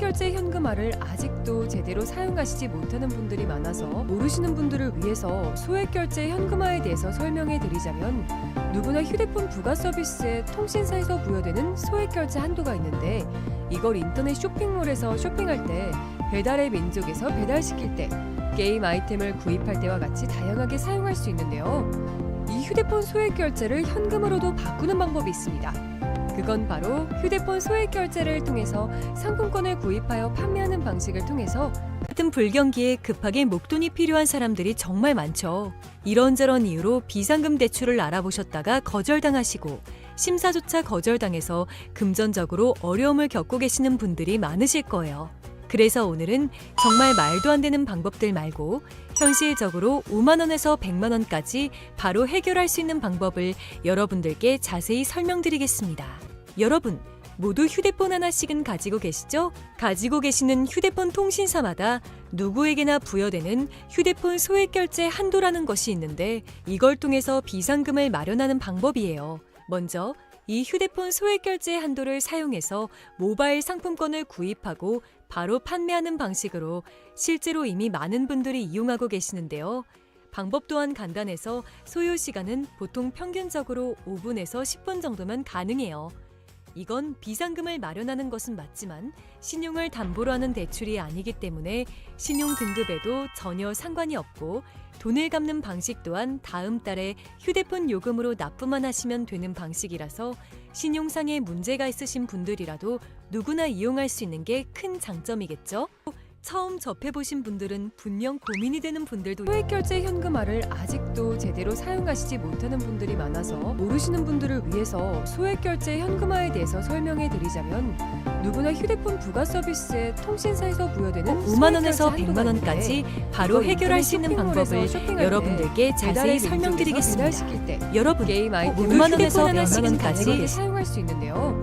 소액결제 현금화를 아직도 제대로 사용하시지 못하는 분들이 많아서 모르시는 분들을 위해서 소액결제 현금화에 대해서 설명해 드리자면, 누구나 휴대폰 부가 서비스에 통신사에서 부여되는 소액결제 한도가 있는데, 이걸 인터넷 쇼핑몰에서 쇼핑할 때, 배달의 민족에서 배달시킬 때, 게임 아이템을 구입할 때와 같이 다양하게 사용할 수 있는데요. 이 휴대폰 소액결제를 현금으로도 바꾸는 방법이 있습니다. 그건 바로 휴대폰 소액결제를 통해서 상품권을 구입하여 판매하는 방식을 통해서, 같은 불경기에 급하게 목돈이 필요한 사람들이 정말 많죠. 이런저런 이유로 비상금 대출을 알아보셨다가 거절당하시고, 심사조차 거절당해서 금전적으로 어려움을 겪고 계시는 분들이 많으실 거예요. 그래서 오늘은 정말 말도 안 되는 방법들 말고 현실적으로 5만 원에서 100만 원까지 바로 해결할 수 있는 방법을 여러분들께 자세히 설명드리겠습니다. 여러분, 모두 휴대폰 하나씩은 가지고 계시죠? 가지고 계시는 휴대폰 통신사마다 누구에게나 부여되는 휴대폰 소액결제 한도라는 것이 있는데, 이걸 통해서 비상금을 마련하는 방법이에요. 먼저 이 휴대폰 소액결제 한도를 사용해서 모바일 상품권을 구입하고 바로 판매하는 방식으로 실제로 이미 많은 분들이 이용하고 계시는데요. 방법 또한 간단해서 소요 시간은 보통 평균적으로 5분에서 10분 정도면 가능해요. 이건 비상금을 마련하는 것은 맞지만 신용을 담보로 하는 대출이 아니기 때문에 신용 등급에도 전혀 상관이 없고, 돈을 갚는 방식 또한 다음 달에 휴대폰 요금으로 납부만 하시면 되는 방식이라서 신용상의 문제가 있으신 분들이라도 누구나 이용할 수 있는 게 큰 장점이겠죠? 처음 접해보신 분들은 분명 고민이 되는 분들도, 소액결제 현금화를 아직도 제대로 사용하시지 못하는 분들이 많아서 모르시는 분들을 위해서 소액결제 현금화에 대해서 설명해 드리자면, 누구나 휴대폰 부가 서비스에 통신사에서 부여되는 5만 원에서 100만 원까지 바로 해결할 수 있는 방법을 여러분들께 자세히 설명드리겠습니다. 여러분, 게임 아이템을 5만 원에서 100만 원까지 사용할 수 있는데요.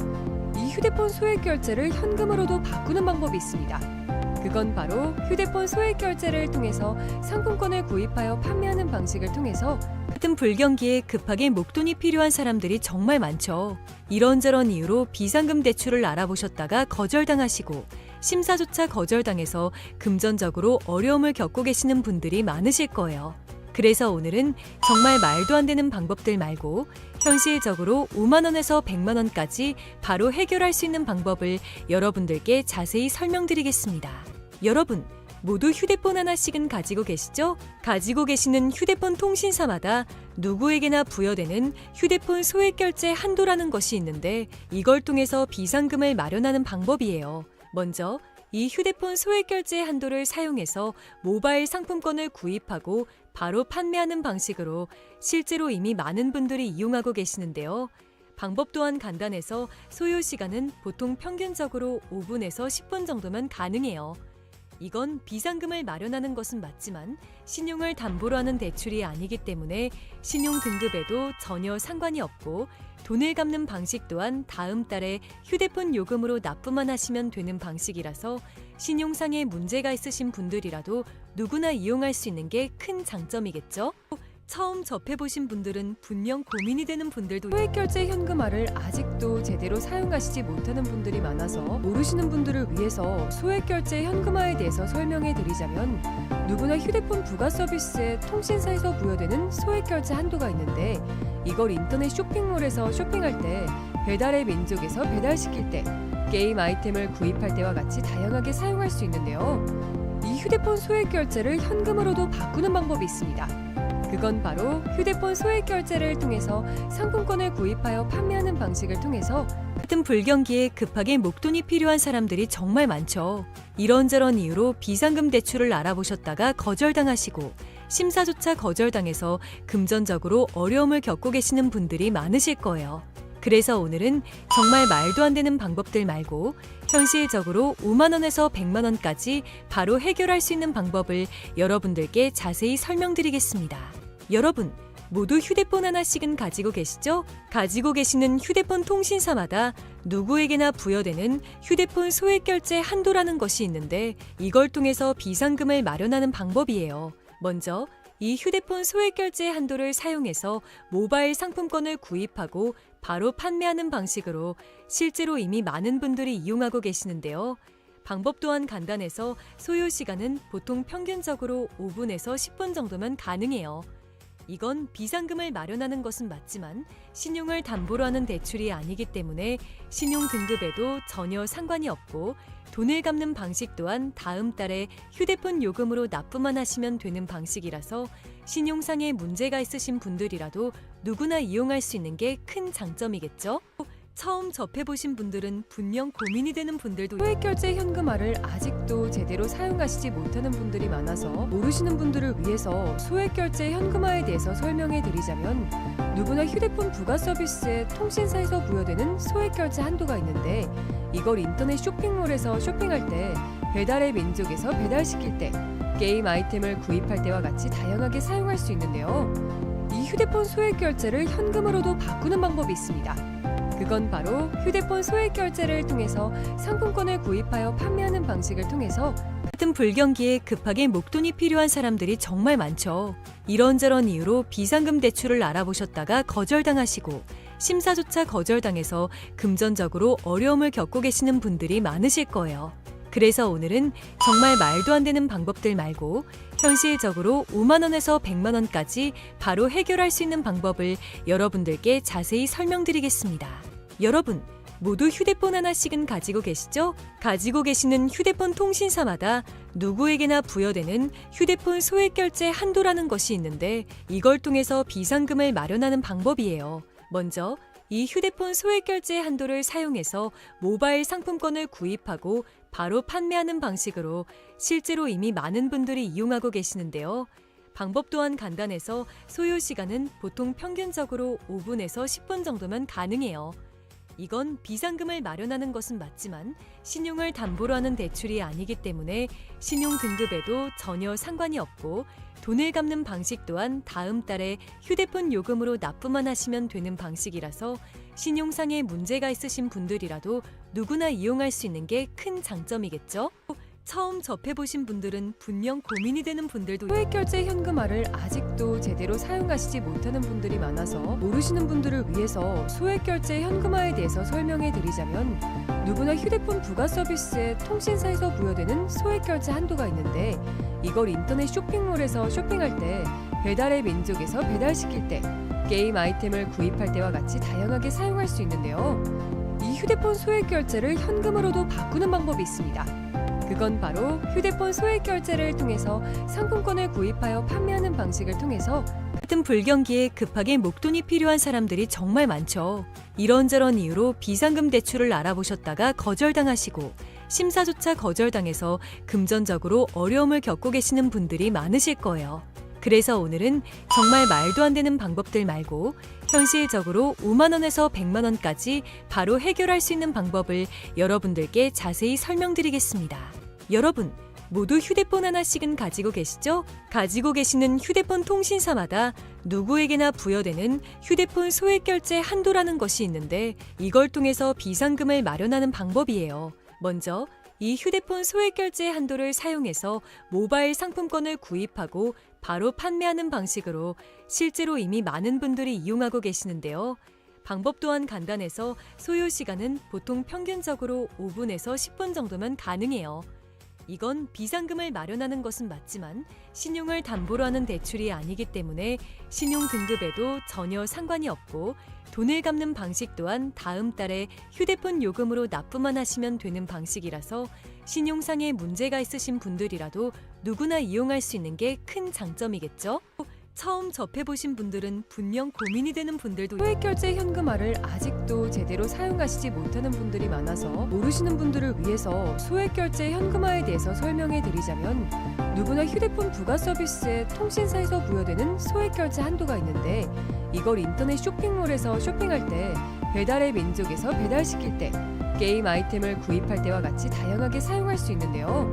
이 휴대폰 소액결제를 현금으로도 바꾸는 방법이 있습니다. 그건 바로 휴대폰 소액결제를 통해서 상품권을 구입하여 판매하는 방식을 통해서, 같은 불경기에 급하게 목돈이 필요한 사람들이 정말 많죠. 이런저런 이유로 비상금 대출을 알아보셨다가 거절당하시고, 심사조차 거절당해서 금전적으로 어려움을 겪고 계시는 분들이 많으실 거예요. 그래서 오늘은 정말 말도 안 되는 방법들 말고 현실적으로 5만 원에서 100만 원까지 바로 해결할 수 있는 방법을 여러분들께 자세히 설명드리겠습니다. 여러분, 모두 휴대폰 하나씩은 가지고 계시죠? 가지고 계시는 휴대폰 통신사마다 누구에게나 부여되는 휴대폰 소액결제 한도라는 것이 있는데, 이걸 통해서 비상금을 마련하는 방법이에요. 먼저 이 휴대폰 소액결제 한도를 사용해서 모바일 상품권을 구입하고 바로 판매하는 방식으로 실제로 이미 많은 분들이 이용하고 계시는데요. 방법 또한 간단해서 소요 시간은 보통 평균적으로 5분에서 10분 정도면 가능해요. 이건 비상금을 마련하는 것은 맞지만 신용을 담보로 하는 대출이 아니기 때문에 신용 등급에도 전혀 상관이 없고, 돈을 갚는 방식 또한 다음 달에 휴대폰 요금으로 납부만 하시면 되는 방식이라서 신용상의 문제가 있으신 분들이라도 누구나 이용할 수 있는 게 큰 장점이겠죠? 처음 접해보신 분들은 분명 고민이 되는 분들도, 소액결제 현금화를 아직도 제대로 사용하시지 못하는 분들이 많아서 모르시는 분들을 위해서 소액결제 현금화에 대해서 설명해 드리자면, 누구나 휴대폰 부가 서비스에 통신사에서 부여되는 소액결제 한도가 있는데, 이걸 인터넷 쇼핑몰에서 쇼핑할 때, 배달의 민족에서 배달시킬 때, 게임 아이템을 구입할 때와 같이 다양하게 사용할 수 있는데요. 이 휴대폰 소액결제를 현금으로도 바꾸는 방법이 있습니다. 그건 바로 휴대폰 소액결제를 통해서 상품권을 구입하여 판매하는 방식을 통해서, 같은 불경기에 급하게 목돈이 필요한 사람들이 정말 많죠. 이런저런 이유로 비상금 대출을 알아보셨다가 거절당하시고, 심사조차 거절당해서 금전적으로 어려움을 겪고 계시는 분들이 많으실 거예요. 그래서 오늘은 정말 말도 안 되는 방법들 말고 현실적으로 5만 원에서 100만 원까지 바로 해결할 수 있는 방법을 여러분들께 자세히 설명드리겠습니다. 여러분, 모두 휴대폰 하나씩은 가지고 계시죠? 가지고 계시는 휴대폰 통신사마다 누구에게나 부여되는 휴대폰 소액결제 한도라는 것이 있는데, 이걸 통해서 비상금을 마련하는 방법이에요. 먼저 이 휴대폰 소액결제 한도를 사용해서 모바일 상품권을 구입하고 바로 판매하는 방식으로 실제로 이미 많은 분들이 이용하고 계시는데요. 방법 또한 간단해서 소요 시간은 보통 평균적으로 5분에서 10분 정도면 가능해요. 이건 비상금을 마련하는 것은 맞지만 신용을 담보로 하는 대출이 아니기 때문에 신용 등급에도 전혀 상관이 없고 돈을 갚는 방식 또한 다음 달에 휴대폰 요금으로 납부만 하시면 되는 방식이라서 신용상에 문제가 있으신 분들이라도 누구나 이용할 수 있는 게 큰 장점이겠죠? 처음 접해보신 분들은 분명 고민이 되는 분들도 소액결제 현금화를 아직도 제대로 사용하시지 못하는 분들이 많아서 모르시는 분들을 위해서 소액결제 현금화에 대해서 설명해 드리자면 누구나 휴대폰 부가 서비스에 통신사에서 부여되는 소액결제 한도가 있는데 이걸 인터넷 쇼핑몰에서 쇼핑할 때 배달의 민족에서 배달시킬 때 게임 아이템을 구입할 때와 같이 다양하게 사용할 수 있는데요. 이 휴대폰 소액결제를 현금으로도 바꾸는 방법이 있습니다. 그건 바로 휴대폰 소액결제를 통해서 상품권을 구입하여 판매하는 방식을 통해서 같은 불경기에 급하게 목돈이 필요한 사람들이 정말 많죠. 이런저런 이유로 비상금 대출을 알아보셨다가 거절당하시고 심사조차 거절당해서 금전적으로 어려움을 겪고 계시는 분들이 많으실 거예요. 그래서 오늘은 정말 말도 안 되는 방법들 말고 현실적으로 5만 원에서 100만 원까지 바로 해결할 수 있는 방법을 여러분들께 자세히 설명드리겠습니다. 여러분, 모두 휴대폰 하나씩은 가지고 계시죠? 가지고 계시는 휴대폰 통신사마다 누구에게나 부여되는 휴대폰 소액결제 한도라는 것이 있는데 이걸 통해서 비상금을 마련하는 방법이에요. 먼저 이 휴대폰 소액결제 한도를 사용해서 모바일 상품권을 구입하고 바로 판매하는 방식으로 실제로 이미 많은 분들이 이용하고 계시는데요. 방법 또한 간단해서 소요 시간은 보통 평균적으로 5분에서 10분 정도면 가능해요. 이건 비상금을 마련하는 것은 맞지만 신용을 담보로 하는 대출이 아니기 때문에 신용 등급에도 전혀 상관이 없고 돈을 갚는 방식 또한 다음 달에 휴대폰 요금으로 납부만 하시면 되는 방식이라서 신용상에 문제가 있으신 분들이라도 누구나 이용할 수 있는 게 큰 장점이겠죠? 처음 접해보신 분들은 분명 고민이 되는 분들도 소액결제 현금화를 아직도 제대로 사용하시지 못하는 분들이 많아서 모르시는 분들을 위해서 소액결제 현금화에 대해서 설명해 드리자면 누구나 휴대폰 부가 서비스에 통신사에서 부여되는 소액결제 한도가 있는데 이걸 인터넷 쇼핑몰에서 쇼핑할 때 배달의 민족에서 배달시킬 때 게임 아이템을 구입할 때와 같이 다양하게 사용할 수 있는데요. 이 휴대폰 소액결제를 현금으로도 바꾸는 방법이 있습니다. 그건 바로 휴대폰 소액결제를 통해서 상품권을 구입하여 판매하는 방식을 통해서 같은 불경기에 급하게 목돈이 필요한 사람들이 정말 많죠. 이런저런 이유로 비상금 대출을 알아보셨다가 거절당하시고 심사조차 거절당해서 금전적으로 어려움을 겪고 계시는 분들이 많으실 거예요. 그래서 오늘은 정말 말도 안 되는 방법들 말고 현실적으로 5만 원에서 100만 원까지 바로 해결할 수 있는 방법을 여러분들께 자세히 설명드리겠습니다. 여러분, 모두 휴대폰 하나씩은 가지고 계시죠? 가지고 계시는 휴대폰 통신사마다 누구에게나 부여되는 휴대폰 소액결제 한도라는 것이 있는데 이걸 통해서 비상금을 마련하는 방법이에요. 먼저 이 휴대폰 소액결제 한도를 사용해서 모바일 상품권을 구입하고 바로 판매하는 방식으로 실제로 이미 많은 분들이 이용하고 계시는데요. 방법 또한 간단해서 소요 시간은 보통 평균적으로 5분에서 10분 정도면 가능해요. 이건 비상금을 마련하는 것은 맞지만 신용을 담보로 하는 대출이 아니기 때문에 신용 등급에도 전혀 상관이 없고 돈을 갚는 방식 또한 다음 달에 휴대폰 요금으로 납부만 하시면 되는 방식이라서 신용상에 문제가 있으신 분들이라도 누구나 이용할 수 있는 게 큰 장점이겠죠? 처음 접해보신 분들은 분명 고민이 되는 분들도 소액결제 현금화를 아직도 제대로 사용하시지 못하는 분들이 많아서 모르시는 분들을 위해서 소액결제 현금화에 대해서 설명해 드리자면 누구나 휴대폰 부가 서비스에 통신사에서 부여되는 소액결제 한도가 있는데 이걸 인터넷 쇼핑몰에서 쇼핑할 때 배달의 민족에서 배달시킬 때 게임 아이템을 구입할 때와 같이 다양하게 사용할 수 있는데요.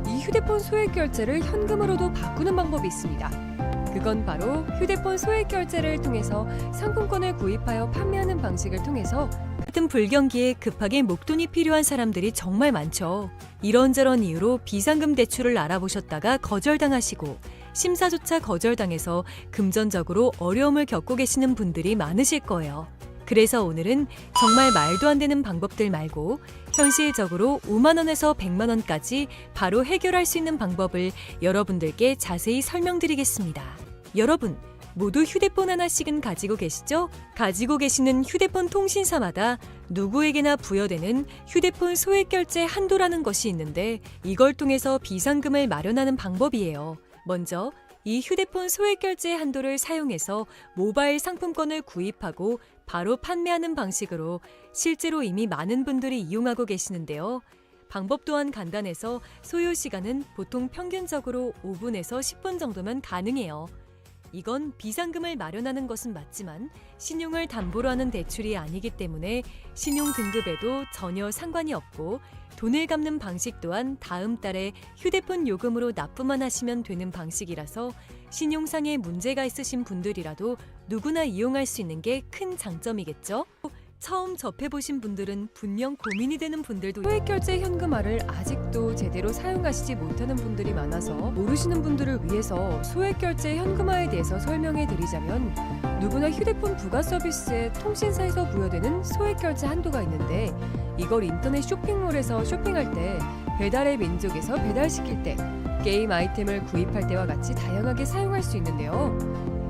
이 휴대폰 소액결제를 현금으로도 바꾸는 방법이 있습니다. 그건 바로 휴대폰 소액결제를 통해서 상품권을 구입하여 판매하는 방식을 통해서 같은 불경기에 급하게 목돈이 필요한 사람들이 정말 많죠. 이런저런 이유로 비상금 대출을 알아보셨다가 거절당하시고 심사조차 거절당해서 금전적으로 어려움을 겪고 계시는 분들이 많으실 거예요. 그래서 오늘은 정말 말도 안 되는 방법들 말고 현실적으로 5만 원에서 100만 원까지 바로 해결할 수 있는 방법을 여러분들께 자세히 설명드리겠습니다. 여러분, 모두 휴대폰 하나씩은 가지고 계시죠? 가지고 계시는 휴대폰 통신사마다 누구에게나 부여되는 휴대폰 소액결제 한도라는 것이 있는데 이걸 통해서 비상금을 마련하는 방법이에요. 먼저 이 휴대폰 소액결제 한도를 사용해서 모바일 상품권을 구입하고 바로 판매하는 방식으로 실제로 이미 많은 분들이 이용하고 계시는데요. 방법 또한 간단해서 소요 시간은 보통 평균적으로 5분에서 10분 정도면 가능해요. 이건 비상금을 마련하는 것은 맞지만 신용을 담보로 하는 대출이 아니기 때문에 신용 등급에도 전혀 상관이 없고 돈을 갚는 방식 또한 다음 달에 휴대폰 요금으로 납부만 하시면 되는 방식이라서 신용상에 문제가 있으신 분들이라도 누구나 이용할 수 있는 게 큰 장점이겠죠? 처음 접해보신 분들은 분명 고민이 되는 분들도 소액결제 현금화를 아직도 제대로 사용하시지 못하는 분들이 많아서 모르시는 분들을 위해서 소액결제 현금화에 대해서 설명해 드리자면 누구나 휴대폰 부가 서비스에 통신사에서 부여되는 소액결제 한도가 있는데 이걸 인터넷 쇼핑몰에서 쇼핑할 때 배달의 민족에서 배달시킬 때 게임 아이템을 구입할 때와 같이 다양하게 사용할 수 있는데요.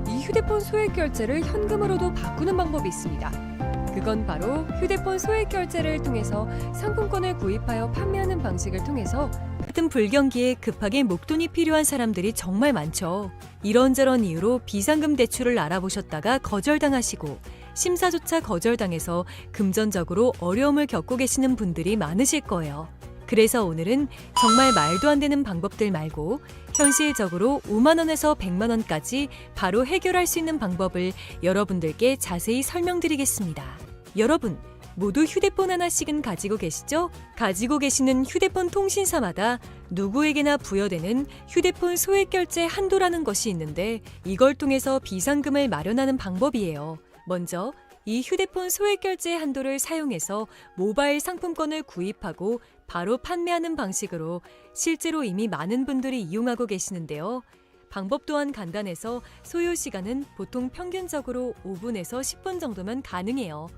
이 휴대폰 소액결제를 현금으로도 바꾸는 방법이 있습니다. 그건 바로 휴대폰 소액결제를 통해서 상품권을 구입하여 판매하는 방식을 통해서 같은 불경기에 급하게 목돈이 필요한 사람들이 정말 많죠. 이런저런 이유로 비상금 대출을 알아보셨다가 거절당하시고 심사조차 거절당해서 금전적으로 어려움을 겪고 계시는 분들이 많으실 거예요. 그래서 오늘은 정말 말도 안 되는 방법들 말고 현실적으로 5만 원에서 100만 원까지 바로 해결할 수 있는 방법을 여러분들께 자세히 설명드리겠습니다. 여러분, 모두 휴대폰 하나씩은 가지고 계시죠? 가지고 계시는 휴대폰 통신사마다 누구에게나 부여되는 휴대폰 소액결제 한도라는 것이 있는데 이걸 통해서 비상금을 마련하는 방법이에요. 먼저 이 휴대폰 소액결제 한도를 사용해서 모바일 상품권을 구입하고 바로 판매하는 방식으로 실제로 이미 많은 분들이 이용하고 계시는데요. 방법 또한 간단해서 소요 시간은 보통 평균적으로 5분에서 10분 정도면 가능해요.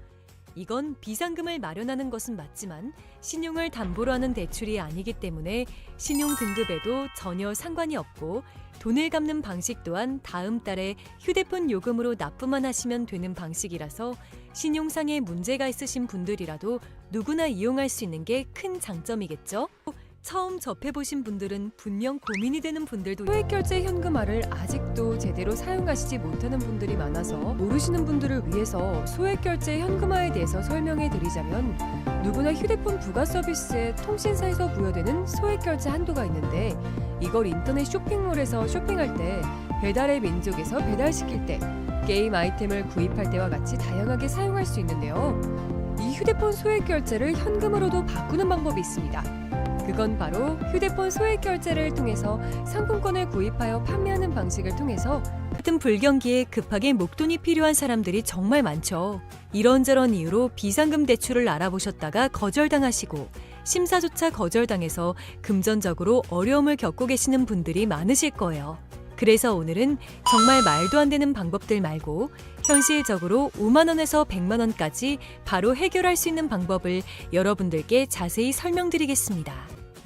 이건 비상금을 마련하는 것은 맞지만 신용을 담보로 하는 대출이 아니기 때문에 신용 등급에도 전혀 상관이 없고 돈을 갚는 방식 또한 다음 달에 휴대폰 요금으로 납부만 하시면 되는 방식이라서 신용상에 문제가 있으신 분들이라도 누구나 이용할 수 있는 게 큰 장점이겠죠? 처음 접해보신 분들은 분명 고민이 되는 분들도 소액결제 현금화를 아직도 제대로 사용하시지 못하는 분들이 많아서 모르시는 분들을 위해서 소액결제 현금화에 대해서 설명해 드리자면 누구나 휴대폰 부가 서비스에 통신사에서 부여되는 소액결제 한도가 있는데 이걸 인터넷 쇼핑몰에서 쇼핑할 때 배달의 민족에서 배달시킬 때 게임 아이템을 구입할 때와 같이 다양하게 사용할 수 있는데요. 이 휴대폰 소액결제를 현금으로도 바꾸는 방법이 있습니다. 그건 바로 휴대폰 소액결제를 통해서 상품권을 구입하여 판매하는 방식을 통해서 같은 불경기에 급하게 목돈이 필요한 사람들이 정말 많죠. 이런저런 이유로 비상금 대출을 알아보셨다가 거절당하시고 심사조차 거절당해서 금전적으로 어려움을 겪고 계시는 분들이 많으실 거예요. 그래서 오늘은 정말 말도 안 되는 방법들 말고 현실적으로 5만 원에서 100만 원까지 바로 해결할 수 있는 방법을 여러분들께 자세히 설명드리겠습니다.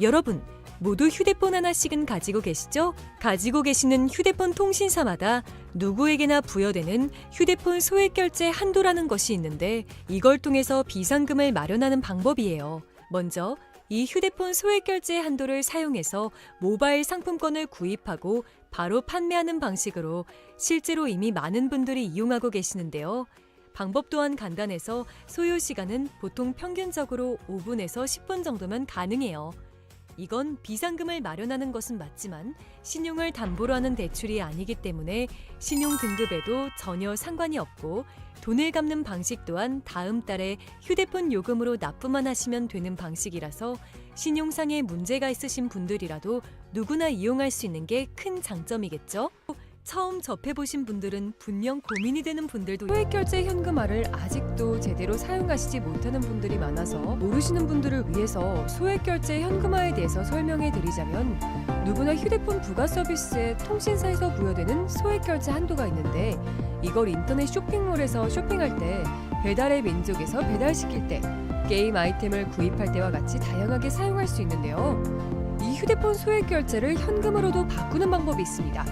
여러분, 모두 휴대폰 하나씩은 가지고 계시죠? 가지고 계시는 휴대폰 통신사마다 누구에게나 부여되는 휴대폰 소액결제 한도라는 것이 있는데 이걸 통해서 비상금을 마련하는 방법이에요. 먼저 이 휴대폰 소액결제 한도를 사용해서 모바일 상품권을 구입하고 바로 판매하는 방식으로 실제로 이미 많은 분들이 이용하고 계시는데요. 방법 또한 간단해서 소요 시간은 보통 평균적으로 5분에서 10분 정도면 가능해요. 이건 비상금을 마련하는 것은 맞지만 신용을 담보로 하는 대출이 아니기 때문에 신용 등급에도 전혀 상관이 없고 돈을 갚는 방식 또한 다음 달에 휴대폰 요금으로 납부만 하시면 되는 방식이라서 신용상에 문제가 있으신 분들이라도 누구나 이용할 수 있는 게 큰 장점이겠죠? 처음 접해보신 분들은 분명 고민이 되는 분들도 소액결제 현금화를 아직도 제대로 사용하시지 못하는 분들이 많아서 모르시는 분들을 위해서 소액결제 현금화에 대해서 설명해 드리자면 누구나 휴대폰 부가 서비스에 통신사에서 부여되는 소액결제 한도가 있는데 이걸 인터넷 쇼핑몰에서 쇼핑할 때 배달의 민족에서 배달시킬 때 게임 아이템을 구입할 때와 같이 다양하게 사용할 수 있는데요. 이 휴대폰 소액 결제를 현금으로도 바꾸는 방법이 있습니다.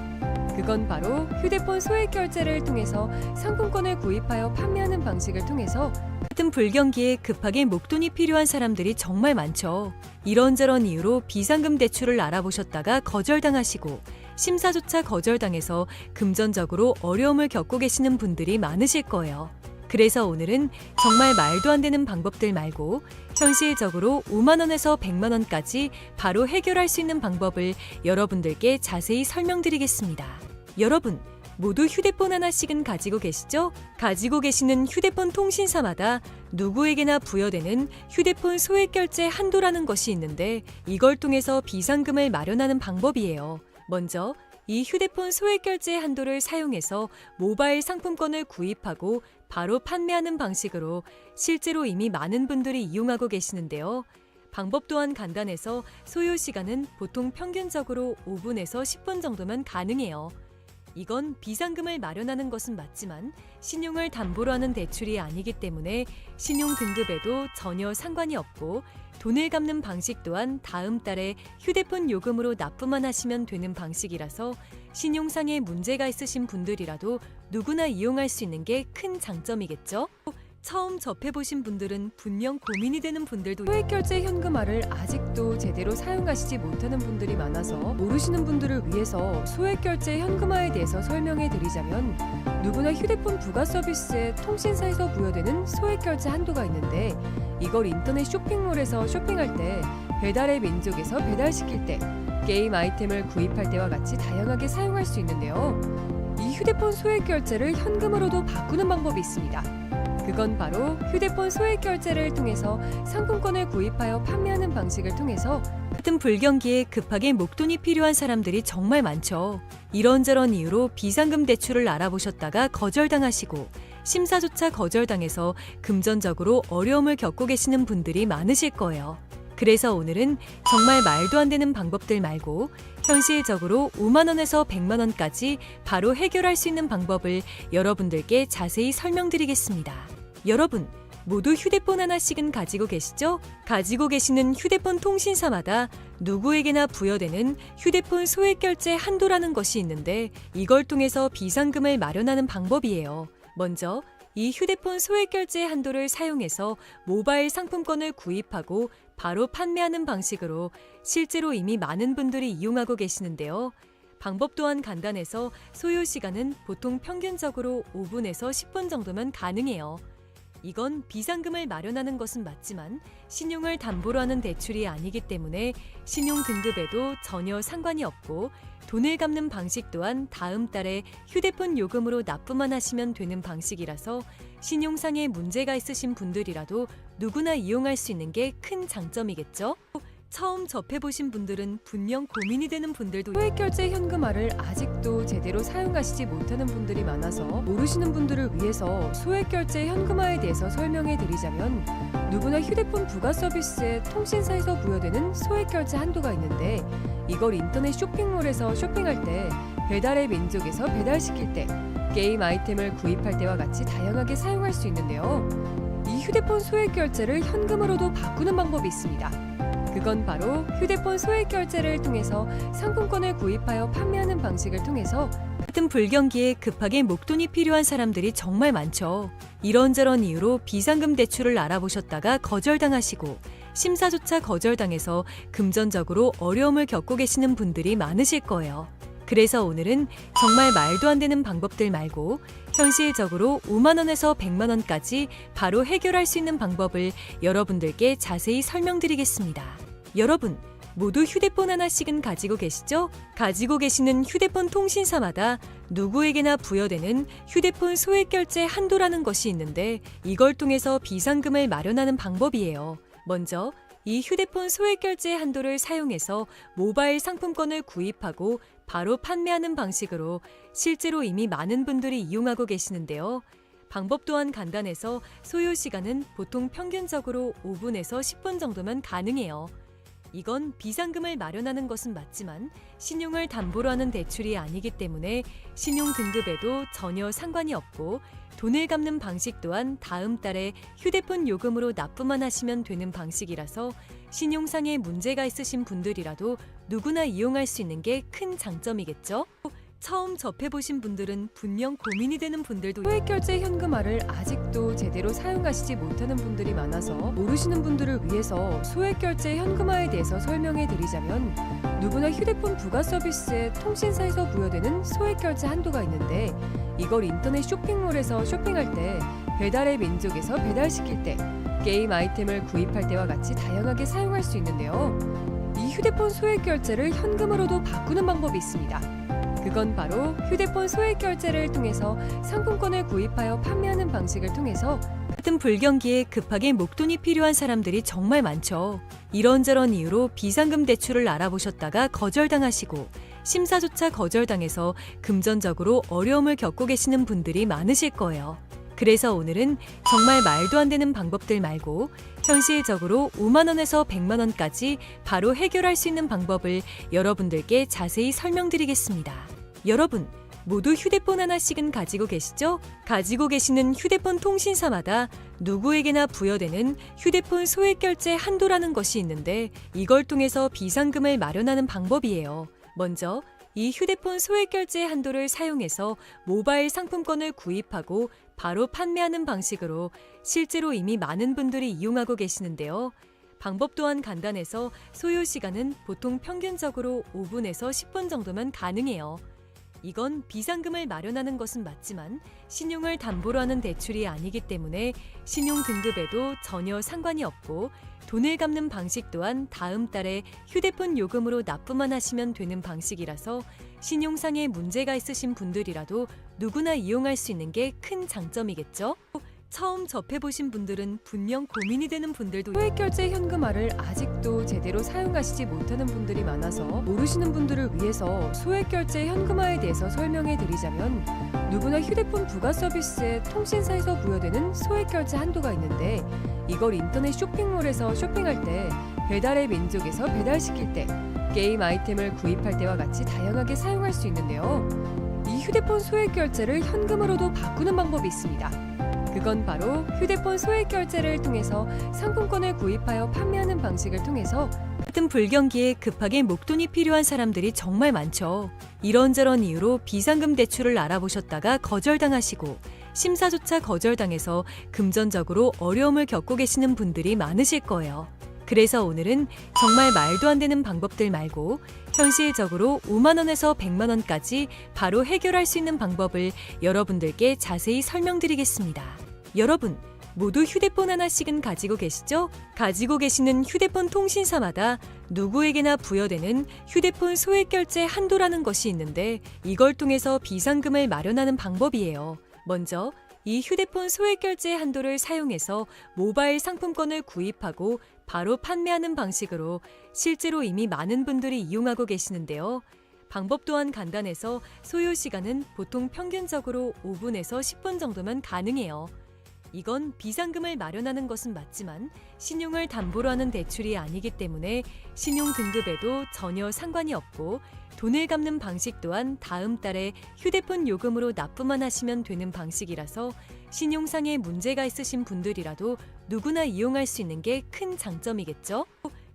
그건 바로 휴대폰 소액 결제를 통해서 상품권을 구입하여 판매하는 방식을 통해서 같은 불경기에 급하게 목돈이 필요한 사람들이 정말 많죠. 이런저런 이유로 비상금 대출을 알아보셨다가 거절당하시고 심사조차 거절당해서 금전적으로 어려움을 겪고 계시는 분들이 많으실 거예요. 그래서 오늘은 정말 말도 안 되는 방법들 말고 현실적으로 5만 원에서 100만 원까지 바로 해결할 수 있는 방법을 여러분들께 자세히 설명드리겠습니다. 여러분, 모두 휴대폰 하나씩은 가지고 계시죠? 가지고 계시는 휴대폰 통신사마다 누구에게나 부여되는 휴대폰 소액 결제 한도라는 것이 있는데 이걸 통해서 비상금을 마련하는 방법이에요. 먼저 이 휴대폰 소액 결제 한도를 사용해서 모바일 상품권을 구입하고 바로 판매하는 방식으로 실제로 이미 많은 분들이 이용하고 계시는데요. 방법 또한 간단해서 소요 시간은 보통 평균적으로 5분에서 10분 정도면 가능해요. 이건 비상금을 마련하는 것은 맞지만 신용을 담보로 하는 대출이 아니기 때문에 신용 등급에도 전혀 상관이 없고 돈을 갚는 방식 또한 다음 달에 휴대폰 요금으로 납부만 하시면 되는 방식이라서 신용상의 문제가 있으신 분들이라도 누구나 이용할 수 있는 게 큰 장점이겠죠? 처음 접해보신 분들은 분명 고민이 되는 분들도 소액 결제 현금화를 아직도 제대로 사용하시지 못하는 분들이 많아서 모르시는 분들을 위해서 소액 결제 현금화에 대해서 설명해 드리자면 누구나 휴대폰 부가 서비스에 통신사에서 부여되는 소액 결제 한도가 있는데 이걸 인터넷 쇼핑몰에서 쇼핑할 때 배달의 민족에서 배달시킬 때 게임 아이템을 구입할 때와 같이 다양하게 사용할 수 있는데요. 이 휴대폰 소액 결제를 현금으로도 바꾸는 방법이 있습니다. 그건 바로 휴대폰 소액 결제를 통해서 상품권을 구입하여 판매하는 방식을 통해서 같은 불경기에 급하게 목돈이 필요한 사람들이 정말 많죠. 이런저런 이유로 비상금 대출을 알아보셨다가 거절당하시고 심사조차 거절당해서 금전적으로 어려움을 겪고 계시는 분들이 많으실 거예요. 그래서 오늘은 정말 말도 안 되는 방법들 말고 현실적으로 5만 원에서 100만 원까지 바로 해결할 수 있는 방법을 여러분들께 자세히 설명드리겠습니다. 여러분, 모두 휴대폰 하나씩은 가지고 계시죠? 가지고 계시는 휴대폰 통신사마다 누구에게나 부여되는 휴대폰 소액 결제 한도라는 것이 있는데 이걸 통해서 비상금을 마련하는 방법이에요. 먼저 이 휴대폰 소액 결제 한도를 사용해서 모바일 상품권을 구입하고 바로 판매하는 방식으로 실제로 이미 많은 분들이 이용하고 계시는데요. 방법 또한 간단해서 소요 시간은 보통 평균적으로 5분에서 10분 정도면 가능해요. 이건 비상금을 마련하는 것은 맞지만 신용을 담보로 하는 대출이 아니기 때문에 신용 등급에도 전혀 상관이 없고 돈을 갚는 방식 또한 다음 달에 휴대폰 요금으로 납부만 하시면 되는 방식이라서 신용상의 문제가 있으신 분들이라도 누구나 이용할 수 있는 게 큰 장점이겠죠? 처음 접해보신 분들은 분명 고민이 되는 분들도 소액 결제 현금화를 아직도 제대로 사용하시지 못하는 분들이 많아서 모르시는 분들을 위해서 소액 결제 현금화에 대해서 설명해 드리자면 누구나 휴대폰 부가 서비스에 통신사에서 부여되는 소액 결제 한도가 있는데 이걸 인터넷 쇼핑몰에서 쇼핑할 때 배달의 민족에서 배달시킬 때 게임 아이템을 구입할 때와 같이 다양하게 사용할 수 있는데요. 이 휴대폰 소액 결제를 현금으로도 바꾸는 방법이 있습니다. 그건 바로 휴대폰 소액 결제를 통해서 상품권을 구입하여 판매하는 방식을 통해서 같은 불경기에 급하게 목돈이 필요한 사람들이 정말 많죠. 이런저런 이유로 비상금 대출을 알아보셨다가 거절당하시고 심사조차 거절당해서 금전적으로 어려움을 겪고 계시는 분들이 많으실 거예요. 그래서 오늘은 정말 말도 안 되는 방법들 말고 현실적으로 5만 원에서 100만 원까지 바로 해결할 수 있는 방법을 여러분들께 자세히 설명드리겠습니다. 여러분, 모두 휴대폰 하나씩은 가지고 계시죠? 가지고 계시는 휴대폰 통신사마다 누구에게나 부여되는 휴대폰 소액 결제 한도라는 것이 있는데 이걸 통해서 비상금을 마련하는 방법이에요. 먼저 이 휴대폰 소액 결제 한도를 사용해서 모바일 상품권을 구입하고 바로 판매하는 방식으로 실제로 이미 많은 분들이 이용하고 계시는데요. 방법 또한 간단해서 소요 시간은 보통 평균적으로 5분에서 10분 정도면 가능해요. 이건 비상금을 마련하는 것은 맞지만 신용을 담보로 하는 대출이 아니기 때문에 신용 등급에도 전혀 상관이 없고 돈을 갚는 방식 또한 다음 달에 휴대폰 요금으로 납부만 하시면 되는 방식이라서 신용상에 문제가 있으신 분들이라도 누구나 이용할 수 있는 게 큰 장점이겠죠? 처음 접해보신 분들은 분명 고민이 되는 분들도 소액결제 현금화를 아직도 제대로 사용하시지 못하는 분들이 많아서 모르시는 분들을 위해서 소액결제 현금화에 대해서 설명해 드리자면 누구나 휴대폰 부가 서비스에 통신사에서 부여되는 소액결제 한도가 있는데 이걸 인터넷 쇼핑몰에서 쇼핑할 때 배달의 민족에서 배달시킬 때 게임 아이템을 구입할 때와 같이 다양하게 사용할 수 있는데요. 이 휴대폰 소액결제를 현금으로도 바꾸는 방법이 있습니다. 그건 바로 휴대폰 소액결제를 통해서 상품권을 구입하여 판매하는 방식을 통해서 같은 불경기에 급하게 목돈이 필요한 사람들이 정말 많죠. 이런저런 이유로 비상금 대출을 알아보셨다가 거절당하시고 심사조차 거절당해서 금전적으로 어려움을 겪고 계시는 분들이 많으실 거예요. 그래서 오늘은 정말 말도 안 되는 방법들 말고 현실적으로 5만 원에서 100만 원까지 바로 해결할 수 있는 방법을 여러분들께 자세히 설명드리겠습니다. 여러분, 모두 휴대폰 하나씩은 가지고 계시죠? 가지고 계시는 휴대폰 통신사마다 누구에게나 부여되는 휴대폰 소액결제 한도라는 것이 있는데 이걸 통해서 비상금을 마련하는 방법이에요. 먼저 이 휴대폰 소액결제 한도를 사용해서 모바일 상품권을 구입하고 바로 판매하는 방식으로 실제로 이미 많은 분들이 이용하고 계시는데요. 방법 또한 간단해서 소요 시간은 보통 평균적으로 5분에서 10분 정도면 가능해요. 이건 비상금을 마련하는 것은 맞지만 신용을 담보로 하는 대출이 아니기 때문에 신용 등급에도 전혀 상관이 없고 돈을 갚는 방식 또한 다음 달에 휴대폰 요금으로 납부만 하시면 되는 방식이라서 신용상에 문제가 있으신 분들이라도 누구나 이용할 수 있는 게 큰 장점이겠죠? 처음 접해보신 분들은 분명 고민이 되는 분들도 소액결제 현금화를 아직도 제대로 사용하시지 못하는 분들이 많아서 모르시는 분들을 위해서 소액결제 현금화에 대해서 설명해 드리자면 누구나 휴대폰 부가 서비스에 통신사에서 부여되는 소액결제 한도가 있는데 이걸 인터넷 쇼핑몰에서 쇼핑할 때 배달의 민족에서 배달시킬 때 게임 아이템을 구입할 때와 같이 다양하게 사용할 수 있는데요. 이 휴대폰 소액결제를 현금으로도 바꾸는 방법이 있습니다. 그건 바로 휴대폰 소액결제를 통해서 상품권을 구입하여 판매하는 방식을 통해서 같은 불경기에 급하게 목돈이 필요한 사람들이 정말 많죠. 이런저런 이유로 비상금 대출을 알아보셨다가 거절당하시고 심사조차 거절당해서 금전적으로 어려움을 겪고 계시는 분들이 많으실 거예요. 그래서 오늘은 정말 말도 안 되는 방법들 말고 현실적으로 5만 원에서 100만 원까지 바로 해결할 수 있는 방법을 여러분들께 자세히 설명드리겠습니다. 여러분, 모두 휴대폰 하나씩은 가지고 계시죠? 가지고 계시는 휴대폰 통신사마다 누구에게나 부여되는 휴대폰 소액결제 한도라는 것이 있는데 이걸 통해서 비상금을 마련하는 방법이에요. 먼저 이 휴대폰 소액결제 한도를 사용해서 모바일 상품권을 구입하고 바로 판매하는 방식으로 실제로 이미 많은 분들이 이용하고 계시는데요. 방법 또한 간단해서 소요 시간은 보통 평균적으로 5분에서 10분 정도면 가능해요. 이건 비상금을 마련하는 것은 맞지만 신용을 담보로 하는 대출이 아니기 때문에 신용 등급에도 전혀 상관이 없고 돈을 갚는 방식 또한 다음 달에 휴대폰 요금으로 납부만 하시면 되는 방식이라서 신용상에 문제가 있으신 분들이라도 누구나 이용할 수 있는 게 큰 장점이겠죠?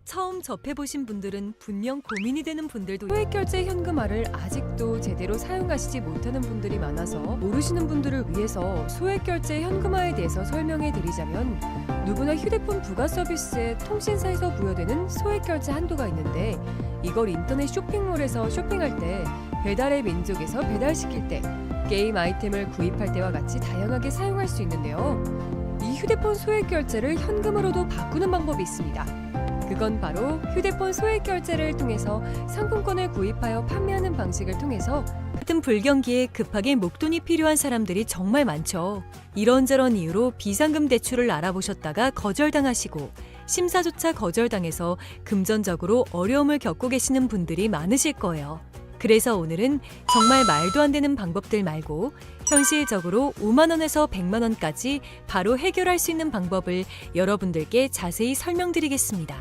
처음 접해보신 분들은 분명 고민이 되는 분들도 소액결제 현금화를 아직도 제대로 사용하시지 못하는 분들이 많아서 모르시는 분들을 위해서 소액결제 현금화에 대해서 설명해 드리자면 누구나 휴대폰 부가 서비스에 통신사에서 부여되는 소액결제 한도가 있는데 이걸 인터넷 쇼핑몰에서 쇼핑할 때 배달의 민족에서 배달시킬 때 게임 아이템을 구입할 때와 같이 다양하게 사용할 수 있는데요. 이 휴대폰 소액결제를 현금으로도 바꾸는 방법이 있습니다. 그건 바로 휴대폰 소액결제를 통해서 상품권을 구입하여 판매하는 방식을 통해서 같은 불경기에 급하게 목돈이 필요한 사람들이 정말 많죠. 이런저런 이유로 비상금 대출을 알아보셨다가 거절당하시고 심사조차 거절당해서 금전적으로 어려움을 겪고 계시는 분들이 많으실 거예요. 그래서 오늘은 정말 말도 안 되는 방법들 말고 현실적으로 5만 원에서 100만 원까지 바로 해결할 수 있는 방법을 여러분들께 자세히 설명드리겠습니다.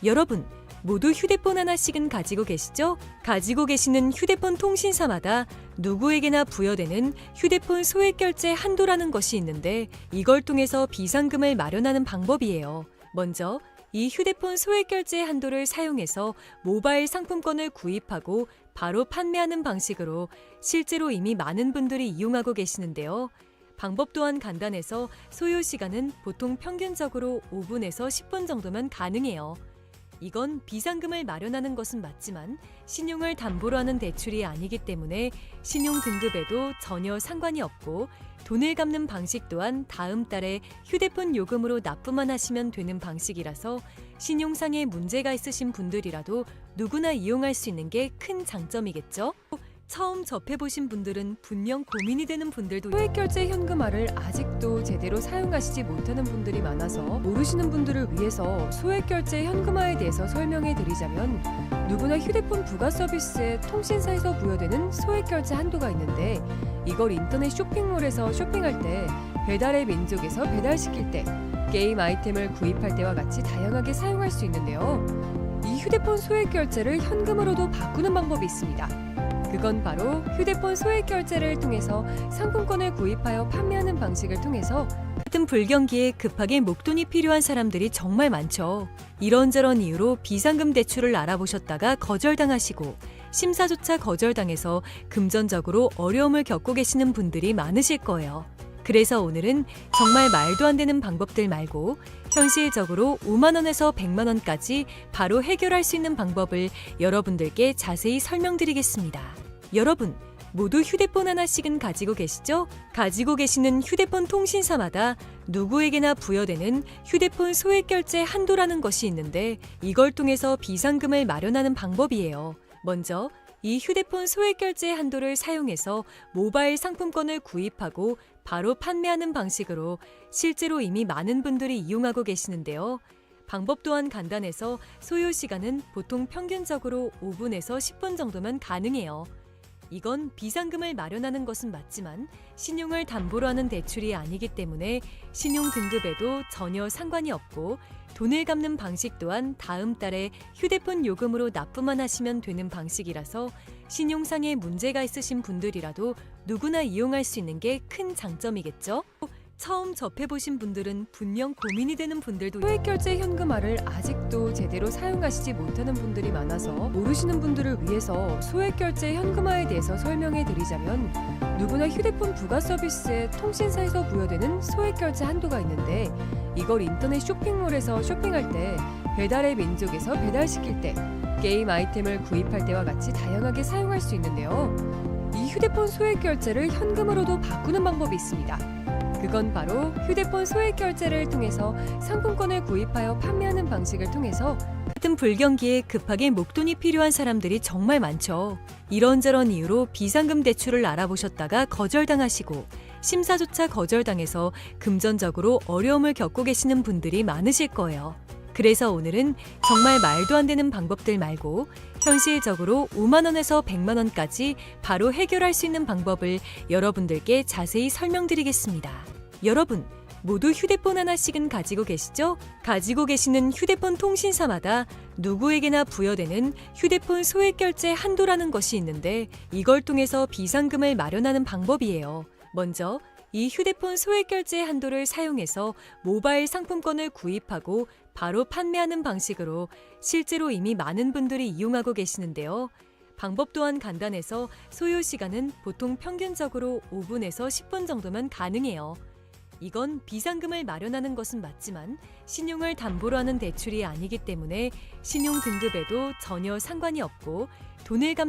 여러분, 모두 휴대폰 하나씩은 가지고 계시죠? 가지고 계시는 휴대폰 통신사마다 누구에게나 부여되는 휴대폰 소액 결제 한도라는 것이 있는데 이걸 통해서 비상금을 마련하는 방법이에요. 먼저 이 휴대폰 소액 결제 한도를 사용해서 모바일 상품권을 구입하고 바로 판매하는 방식으로 실제로 이미 많은 분들이 이용하고 계시는데요. 방법 또한 간단해서 소요 시간은 보통 평균적으로 5분에서 10분 정도면 가능해요. 이건 비상금을 마련하는 것은 맞지만 신용을 담보로 하는 대출이 아니기 때문에 신용 등급에도 전혀 상관이 없고 돈을 갚는 방식 또한 다음 달에 휴대폰 요금으로 납부만 하시면 되는 방식이라서 신용상에 문제가 있으신 분들이라도 누구나 이용할 수 있는 게 큰 장점이겠죠? 처음 접해보신 분들은 분명 고민이 되는 분들도 소액결제 현금화를 아직도 제대로 사용하시지 못하는 분들이 많아서 모르시는 분들을 위해서 소액결제 현금화에 대해서 설명해 드리자면 누구나 휴대폰 부가 서비스에 통신사에서 부여되는 소액결제 한도가 있는데 이걸 인터넷 쇼핑몰에서 쇼핑할 때 배달의 민족에서 배달시킬 때 게임 아이템을 구입할 때와 같이 다양하게 사용할 수 있는데요. 이 휴대폰 소액결제를 현금으로도 바꾸는 방법이 있습니다. 그건 바로 휴대폰 소액 결제를 통해서 상품권을 구입하여 판매하는 방식을 통해서 같은 불경기에 급하게 목돈이 필요한 사람들이 정말 많죠. 이런저런 이유로 비상금 대출을 알아보셨다가 거절당하시고 심사조차 거절당해서 금전적으로 어려움을 겪고 계시는 분들이 많으실 거예요. 그래서 오늘은 정말 말도 안 되는 방법들 말고 현실적으로 5만 원에서 100만 원까지 바로 해결할 수 있는 방법을 여러분들께 자세히 설명드리겠습니다. 여러분, 모두 휴대폰 하나씩은 가지고 계시죠? 가지고 계시는 휴대폰 통신사마다 누구에게나 부여되는 휴대폰 소액 결제 한도라는 것이 있는데 이걸 통해서 비상금을 마련하는 방법이에요. 먼저 이 휴대폰 소액 결제 한도를 사용해서 모바일 상품권을 구입하고 바로 판매하는 방식으로 실제로 이미 많은 분들이 이용하고 계시는데요. 방법 또한 간단해서 소요 시간은 보통 평균적으로 5분에서 10분 정도면 가능해요. 이건 비상금을 마련하는 것은 맞지만 신용을 담보로 하는 대출이 아니기 때문에 신용 등급에도 전혀 상관이 없고 돈을 갚는 방식 또한 다음 달에 휴대폰 요금으로 납부만 하시면 되는 방식이라서 신용상에 문제가 있으신 분들이라도 누구나 이용할 수 있는 게 큰 장점이겠죠? 처음 접해보신 분들은 분명 고민이 되는 분들도 소액결제 현금화를 아직도 제대로 사용하시지 못하는 분들이 많아서 모르시는 분들을 위해서 소액결제 현금화에 대해서 설명해 드리자면 누구나 휴대폰 부가 서비스에 통신사에서 부여되는 소액결제 한도가 있는데 이걸 인터넷 쇼핑몰에서 쇼핑할 때 배달의 민족에서 배달시킬 때 게임 아이템을 구입할 때와 같이 다양하게 사용할 수 있는데요. 이 휴대폰 소액결제를 현금으로도 바꾸는 방법이 있습니다. 그건 바로 휴대폰 소액 결제를 통해서 상품권을 구입하여 판매하는 방식을 통해서 같은 불경기에 급하게 목돈이 필요한 사람들이 정말 많죠. 이런저런 이유로 비상금 대출을 알아보셨다가 거절당하시고 심사조차 거절당해서 금전적으로 어려움을 겪고 계시는 분들이 많으실 거예요. 그래서 오늘은 정말 말도 안 되는 방법들 말고 현실적으로 5만 원에서 100만 원까지 바로 해결할 수 있는 방법을 여러분들께 자세히 설명드리겠습니다. 여러분, 모두 휴대폰 하나씩은 가지고 계시죠? 가지고 계시는 휴대폰 통신사마다 누구에게나 부여되는 휴대폰 소액 결제 한도라는 것이 있는데 이걸 통해서 비상금을 마련하는 방법이에요. 먼저 이 휴대폰 소액 결제 한도를 사용해서 모바일 상품권을 구입하고 바로 판매하는 방식으로 실제로 이미 많은 분들이 이용하고 계시는데요. 방법 또한 간단해서 소요 시간은 보통 평균적으로 5분에서 10분 정도면 가능해요. 이건 비상금을 마련하는 것은 맞지만 신용을 담보로 하는 대출이 아니기 때문에 신용 등급에도 전혀 상관이 없고 돈을 갚는